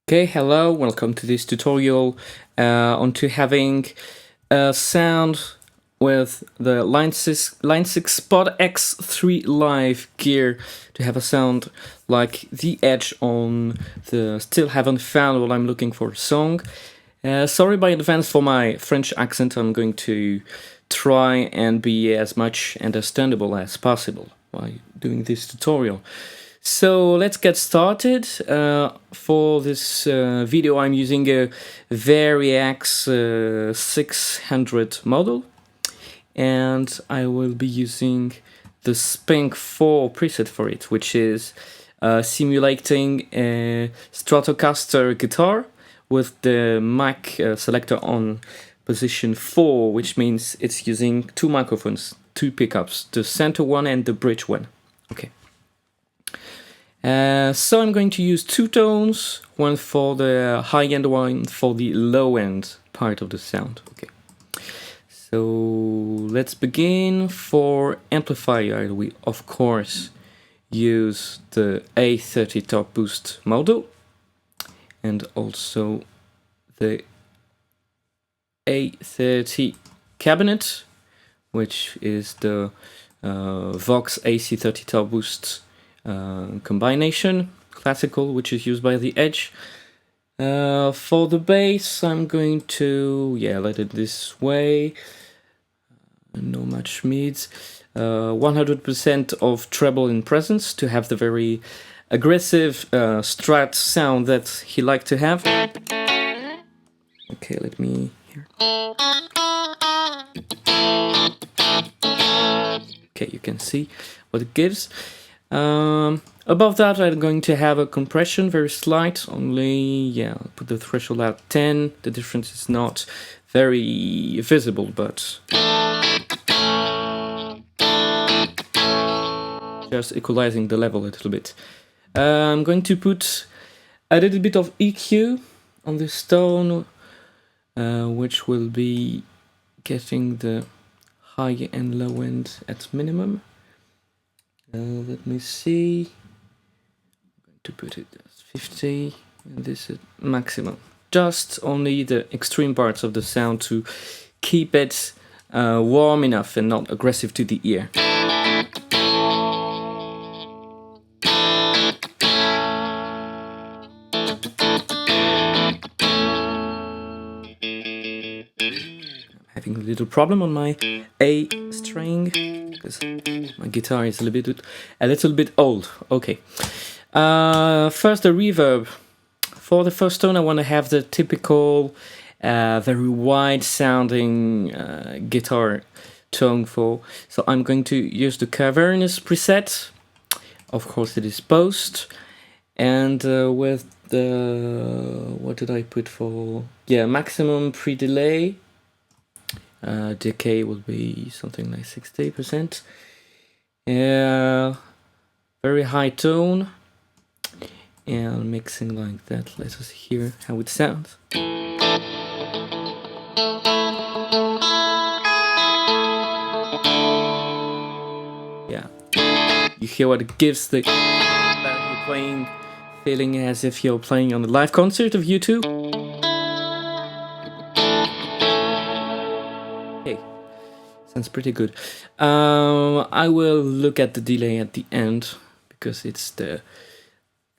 Okay, hello, welcome to this tutorial on to having a sound with the Line 6 Pod X3 Live gear to have a sound like the Edge on the Still Haven't Found What I'm Looking For song. Sorry by advance for my French accent. I'm going to try and be as much understandable as possible while doing this tutorial. So let's get started. For this video I'm using a Variax 600 model, and I will be using the Spink 4 preset for it, which is simulating a Stratocaster guitar with the mic selector on position 4, which means it's using two microphones, two pickups, the center one and the bridge one. Okay. So I'm going to use two tones, one for the high end, one for the low end part of the sound. Okay. So let's begin. For amplifier, we of course use the A30 Top Boost model and also the A30 cabinet, which is the Vox AC30 Top Boost combination, classical, which is used by the Edge. For the bass, I'm going to let it this way. No much mids. 100% of treble in presence to have the very aggressive strat sound that he liked to have. Okay, let me hear. Okay, you can see what it gives. Above that, I'm going to have a compression, very slight, only, I'll put the threshold at 10. The difference is not very visible, but just equalizing the level a little bit. I'm going to put a little bit of EQ on this tone, which will be getting the high and low end at minimum. Let me see. I'm going to put it as 50, and this is maximum. Just only the extreme parts of the sound to keep it warm enough and not aggressive to the ear. Having a little problem on my A string because my guitar is a little bit old. Okay. First, the reverb. For the first tone, I want to have the typical, very wide sounding guitar tone for. So I'm going to use the Cavernous preset. Of course, it is post. And with the, what did I put for? Yeah, maximum pre-delay. Decay will be something like 60%. Very high tone. And mixing like that. Let us hear how it sounds. Yeah. You hear what it gives the you're playing, feeling as if you're playing on a live concert of U2. Hey, sounds pretty good. I will look at the delay at the end because it's the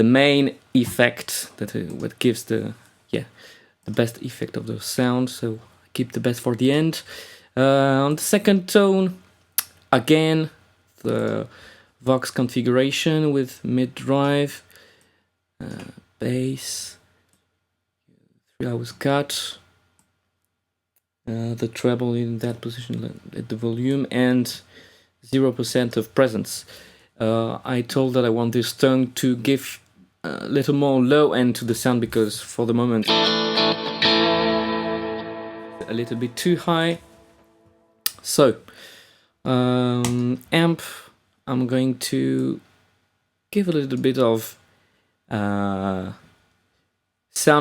main effect that what gives the best effect of the sound. So I keep the best for the end. On the second tone, again the Vox configuration with mid drive, bass, 3 hours cut, the treble in that position at the volume, and 0% of presence. I told that I want this tone to give a little more low end to the sound because for the moment a little bit too high. So amp, I'm going to give a little bit of sound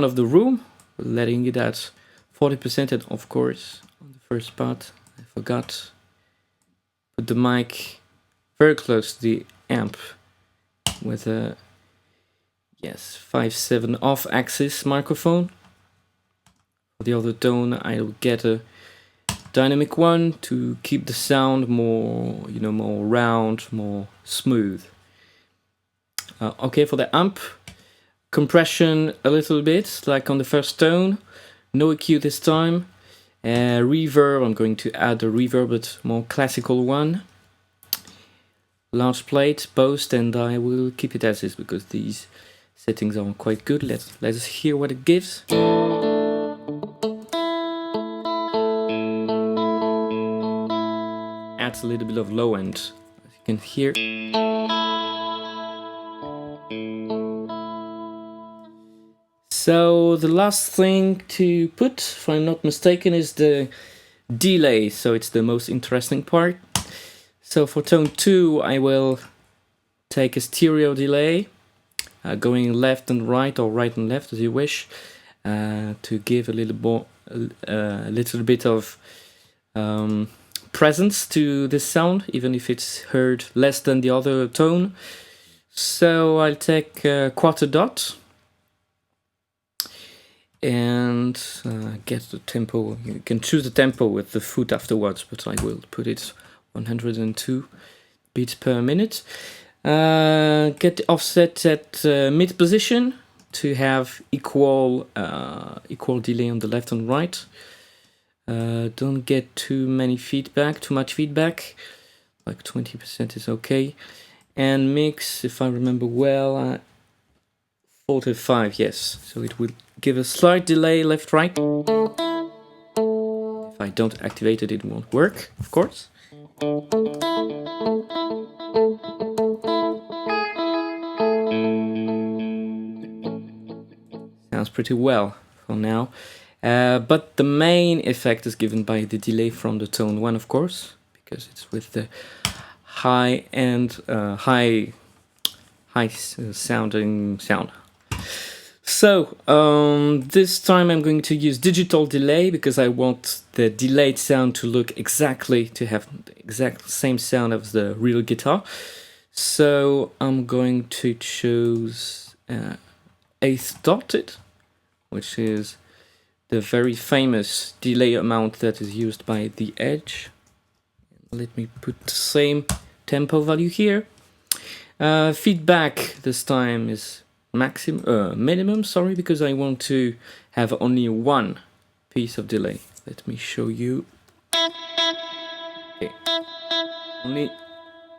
of the room, letting it at 40%, and of course on the first part I forgot, put the mic very close to the amp with a Yes, 5-7 off-axis microphone. For the other tone, I'll get a dynamic one to keep the sound more, more round, more smooth. Okay, for the amp, compression a little bit, like on the first tone. No EQ this time. Reverb, I'm going to add a reverb, but more classical one. Large plate, post, and I will keep it as is because these settings are quite good. Let's hear what it gives. Adds a little bit of low end, as you can hear. So the last thing to put, if I'm not mistaken, is the delay. So it's the most interesting part. So for tone 2, I will take a stereo delay, going left and right or right and left as you wish, to give a little bit of presence to this sound, even if it's heard less than the other tone. So I'll take a quarter dot and get the tempo. You can choose the tempo with the foot afterwards, but I will put it 102 beats per minute. Get the offset at mid position to have equal delay on the left and right. Don't get too much feedback, like 20% is okay. And mix, if I remember well, 45, yes. So it will give a slight delay left-right. If I don't activate it, it won't work, of course. Sounds pretty well for now. But the main effect is given by the delay from the tone 1, of course, because it's with the high sounding sound. So this time I'm going to use digital delay because I want the delayed sound to have the exact same sound as the real guitar. So I'm going to choose 8th dotted, which is the very famous delay amount that is used by the Edge. Let me put the same tempo value here. Feedback this time is minimum, because I want to have only one piece of delay. Let me show you. Okay. Only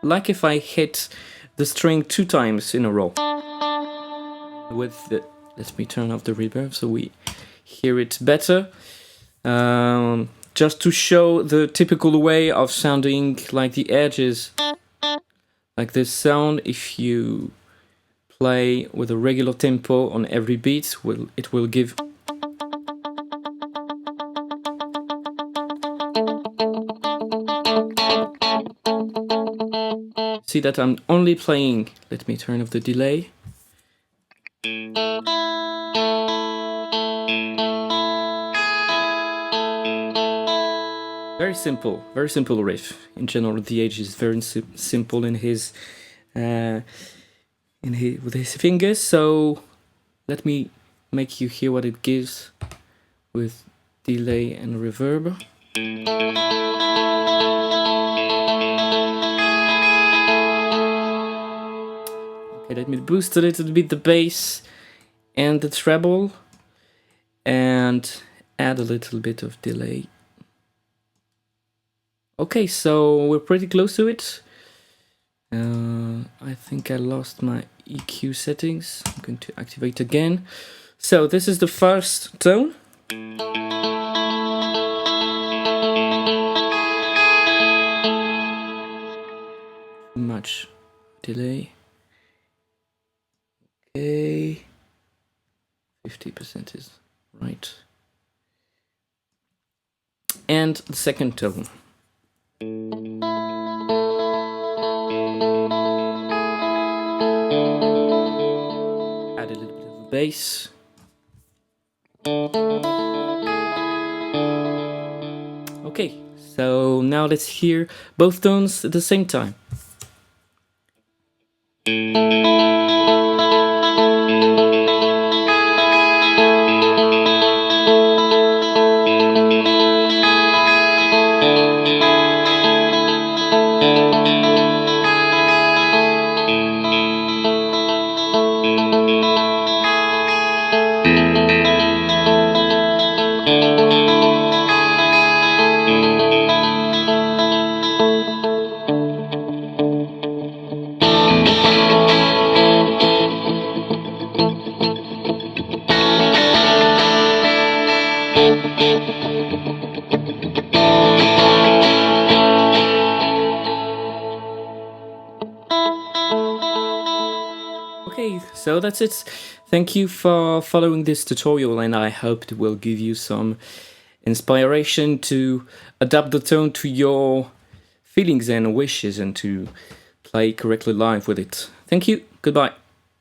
like if I hit the string 2 times in a row. Let me turn off the reverb so we hear it better. Just to show the typical way of sounding like the Edges, like this sound. If you play with a regular tempo on every beat, it will give. See that I'm only playing. Let me turn off the delay. Very simple riff. In general, the Edge is very simple with his fingers. So let me make you hear what it gives with delay and reverb. Okay, let me boost a little bit the bass and the treble, and add a little bit of delay. Okay, so we're pretty close to it. I think I lost my EQ settings. I'm going to activate again. So this is the first tone. Too much delay. Okay. 50% is right. And the second tone. Add a little bit of bass. Okay, so now let's hear both tones at the same time. So that's it. Thank you for following this tutorial, and I hope it will give you some inspiration to adapt the tone to your feelings and wishes and to play correctly live with it. Thank you. Goodbye.